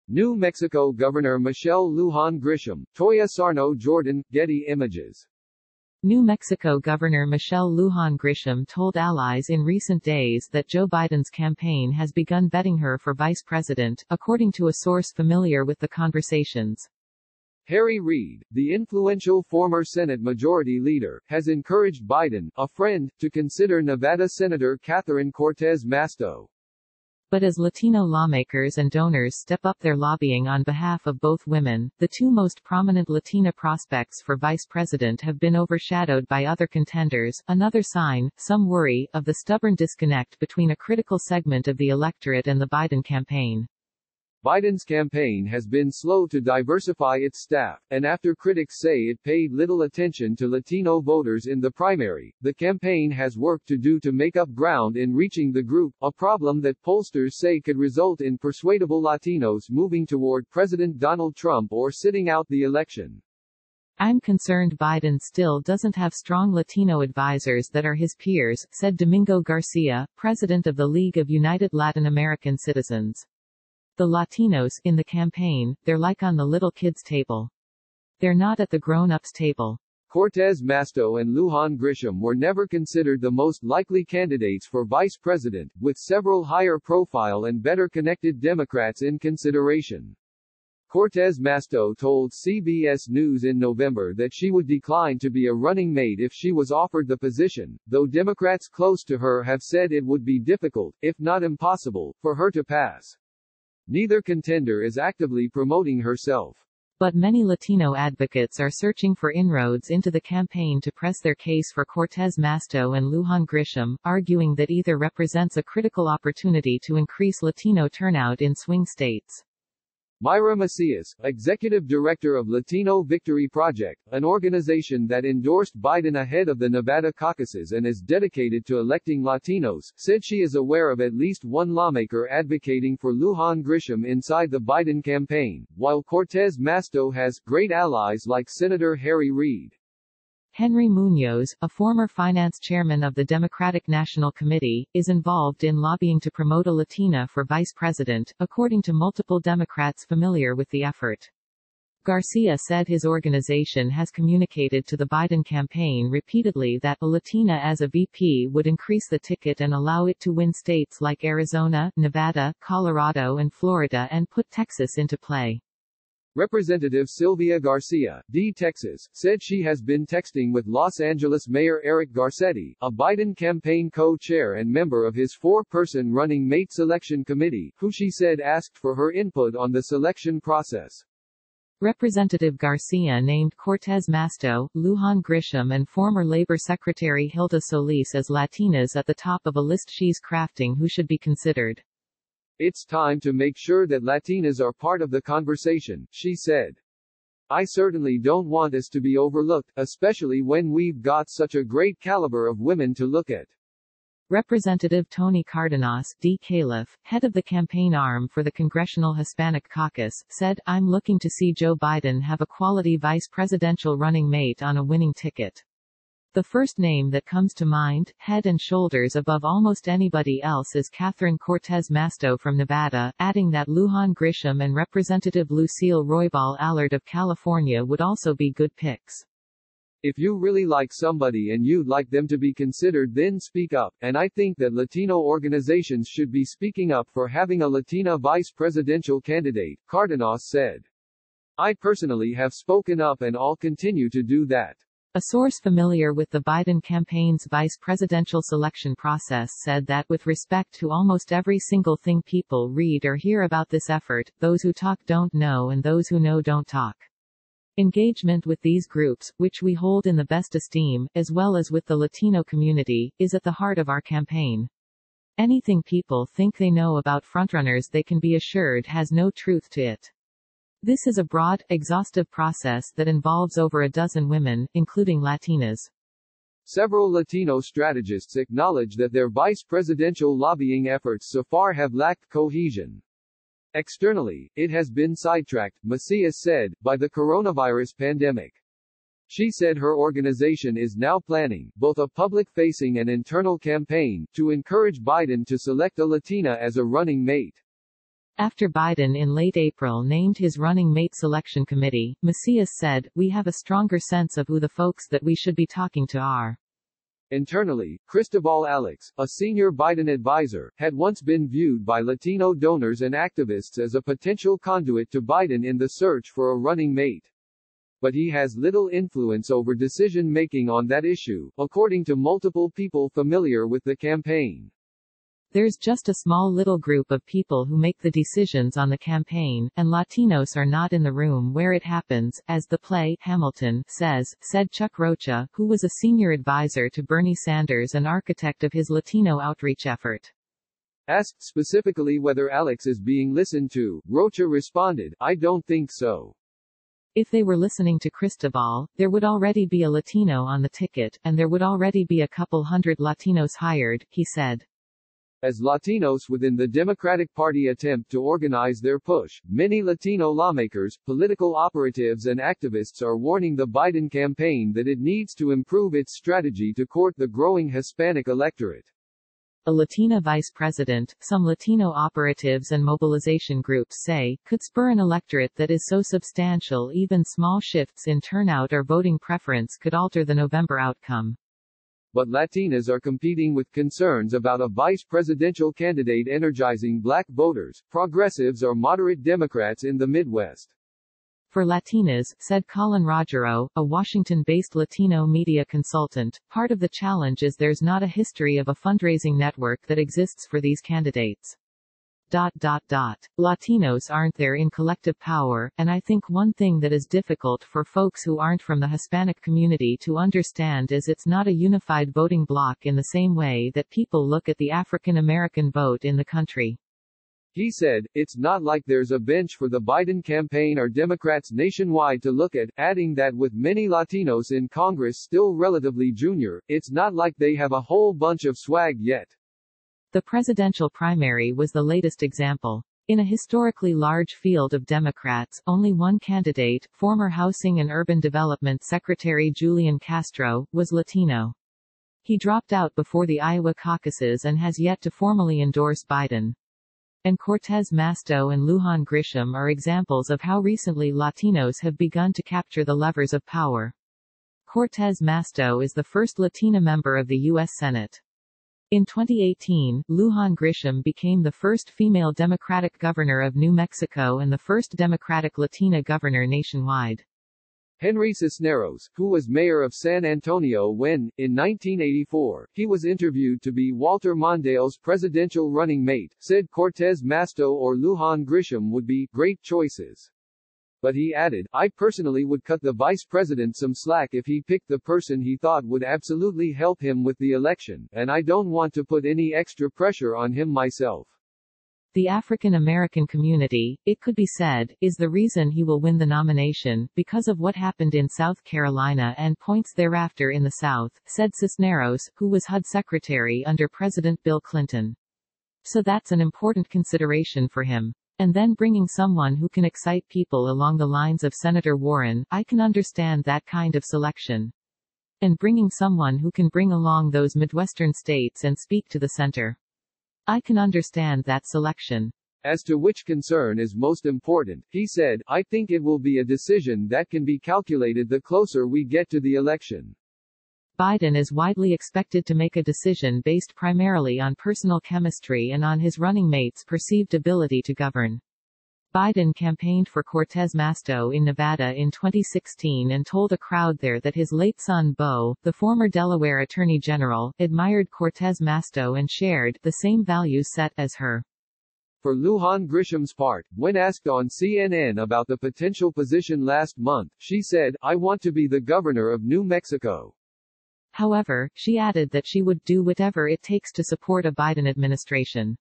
New Mexico Governor Michelle Lujan Grisham, Toya Sarno Jordan, Getty Images. New Mexico Governor Michelle Lujan Grisham told allies in recent days that Joe Biden's campaign has begun vetting her for vice president, according to a source familiar with the conversations. Harry Reid, the influential former Senate Majority Leader, has encouraged Biden, a friend, to consider Nevada Senator Catherine Cortez Masto. But as Latino lawmakers and donors step up their lobbying on behalf of both women, the two most prominent Latina prospects for vice president have been overshadowed by other contenders, another sign, some worry, of the stubborn disconnect between a critical segment of the electorate and the Biden campaign. Biden's campaign has been slow to diversify its staff, and after critics say it paid little attention to Latino voters in the primary, the campaign has work to do to make up ground in reaching the group, a problem that pollsters say could result in persuadable Latinos moving toward President Donald Trump or sitting out the election. "I'm concerned Biden still doesn't have strong Latino advisors that are his peers," said Domingo Garcia, president of the League of United Latin American Citizens. "The Latinos, in the campaign, they're like on the little kids' table. They're not at the grown-ups' table." Cortez Masto and Lujan Grisham were never considered the most likely candidates for vice president, with several higher-profile and better-connected Democrats in consideration. Cortez Masto told CBS News in November that she would decline to be a running mate if she was offered the position, though Democrats close to her have said it would be difficult, if not impossible, for her to pass. Neither contender is actively promoting herself. But many Latino advocates are searching for inroads into the campaign to press their case for Cortez Masto and Lujan Grisham, arguing that either represents a critical opportunity to increase Latino turnout in swing states. Mayra Macias, executive director of Latino Victory Project, an organization that endorsed Biden ahead of the Nevada caucuses and is dedicated to electing Latinos, said she is aware of at least one lawmaker advocating for Lujan Grisham inside the Biden campaign, while Cortez Masto has great allies like Senator Harry Reid. Henry Munoz, a former finance chairman of the Democratic National Committee, is involved in lobbying to promote a Latina for vice president, according to multiple Democrats familiar with the effort. Garcia said his organization has communicated to the Biden campaign repeatedly that a Latina as a VP would increase the ticket and allow it to win states like Arizona, Nevada, Colorado and Florida and put Texas into play. Representative Sylvia Garcia, D. Texas, said she has been texting with Los Angeles Mayor Eric Garcetti, a Biden campaign co-chair and member of his four-person running mate selection committee, who she said asked for her input on the selection process. Representative Garcia named Cortez Masto, Lujan Grisham and former Labor Secretary Hilda Solis as Latinas at the top of a list she's crafting who should be considered. "It's time to make sure that Latinas are part of the conversation," she said. "I certainly don't want us to be overlooked, especially when we've got such a great caliber of women to look at." Representative Tony Cardenas, D. Calif, head of the campaign arm for the Congressional Hispanic Caucus, said, "I'm looking to see Joe Biden have a quality vice presidential running mate on a winning ticket. The first name that comes to mind, head and shoulders above almost anybody else, is Catherine Cortez Masto from Nevada," adding that Lujan Grisham and Representative Lucille Roybal Allard of California would also be good picks. "If you really like somebody and you'd like them to be considered, then speak up, and I think that Latino organizations should be speaking up for having a Latina vice presidential candidate," Cardenas said. "I personally have spoken up and I'll continue to do that." A source familiar with the Biden campaign's vice presidential selection process said that with respect to almost every single thing people read or hear about this effort, those who talk don't know and those who know don't talk. Engagement with these groups, which we hold in the best esteem, as well as with the Latino community, is at the heart of our campaign. Anything people think they know about frontrunners, they can be assured has no truth to it. This is a broad, exhaustive process that involves over a dozen women, including Latinas. Several Latino strategists acknowledge that their vice presidential lobbying efforts so far have lacked cohesion. Externally, it has been sidetracked, Macias said, by the coronavirus pandemic. She said her organization is now planning, both a public-facing and internal campaign, to encourage Biden to select a Latina as a running mate. After Biden in late April named his running mate selection committee, Macias said, "We have a stronger sense of who the folks that we should be talking to are." Internally, Cristobal Alex, a senior Biden advisor, had once been viewed by Latino donors and activists as a potential conduit to Biden in the search for a running mate. But he has little influence over decision-making on that issue, according to multiple people familiar with the campaign. "There's just a small little group of people who make the decisions on the campaign, and Latinos are not in the room where it happens, as the play, Hamilton, says," said Chuck Rocha, who was a senior advisor to Bernie Sanders and architect of his Latino outreach effort. Asked specifically whether Alex is being listened to, Rocha responded, "I don't think so. If they were listening to Cristobal, there would already be a Latino on the ticket, and there would already be a couple hundred Latinos hired," he said. As Latinos within the Democratic Party attempt to organize their push, many Latino lawmakers, political operatives and activists are warning the Biden campaign that it needs to improve its strategy to court the growing Hispanic electorate. A Latina vice president, some Latino operatives and mobilization groups say, could spur an electorate that is so substantial even small shifts in turnout or voting preference could alter the November outcome. But Latinas are competing with concerns about a vice presidential candidate energizing black voters, progressives or moderate Democrats in the Midwest. For Latinas, said Colin Rogero, a Washington-based Latino media consultant, part of the challenge is there's not a history of a fundraising network that exists for these candidates. Latinos aren't there in collective power, and I think one thing that is difficult for folks who aren't from the Hispanic community to understand is it's not a unified voting bloc in the same way that people look at the African American vote in the country. He said, "It's not like there's a bench for the Biden campaign or Democrats nationwide to look at," adding that with many Latinos in Congress still relatively junior, it's not like they have a whole bunch of swag yet. The presidential primary was the latest example. In a historically large field of Democrats, only one candidate, former Housing and Urban Development Secretary Julian Castro, was Latino. He dropped out before the Iowa caucuses and has yet to formally endorse Biden. And Cortez Masto and Lujan Grisham are examples of how recently Latinos have begun to capture the levers of power. Cortez Masto is the first Latina member of the U.S. Senate. In 2018, Lujan Grisham became the first female Democratic governor of New Mexico and the first Democratic Latina governor nationwide. Henry Cisneros, who was mayor of San Antonio when, in 1984, he was interviewed to be Walter Mondale's presidential running mate, said Cortez Masto or Lujan Grisham would be great choices. But he added, "I personally would cut the vice president some slack if he picked the person he thought would absolutely help him with the election, and I don't want to put any extra pressure on him myself." The African American community, it could be said, is the reason he will win the nomination, because of what happened in South Carolina and points thereafter in the South, said Cisneros, who was HUD secretary under President Bill Clinton. So that's an important consideration for him. And then bringing someone who can excite people along the lines of Senator Warren, I can understand that kind of selection. And bringing someone who can bring along those Midwestern states and speak to the center. I can understand that selection. As to which concern is most important, he said, "I think it will be a decision that can be calculated the closer we get to the election." Biden is widely expected to make a decision based primarily on personal chemistry and on his running mate's perceived ability to govern. Biden campaigned for Cortez Masto in Nevada in 2016 and told a crowd there that his late son Beau, the former Delaware Attorney General, admired Cortez Masto and shared the same values set as her. For Lujan Grisham's part, when asked on CNN about the potential position last month, she said, "I want to be the governor of New Mexico." However, she added that she would do whatever it takes to support a Biden administration.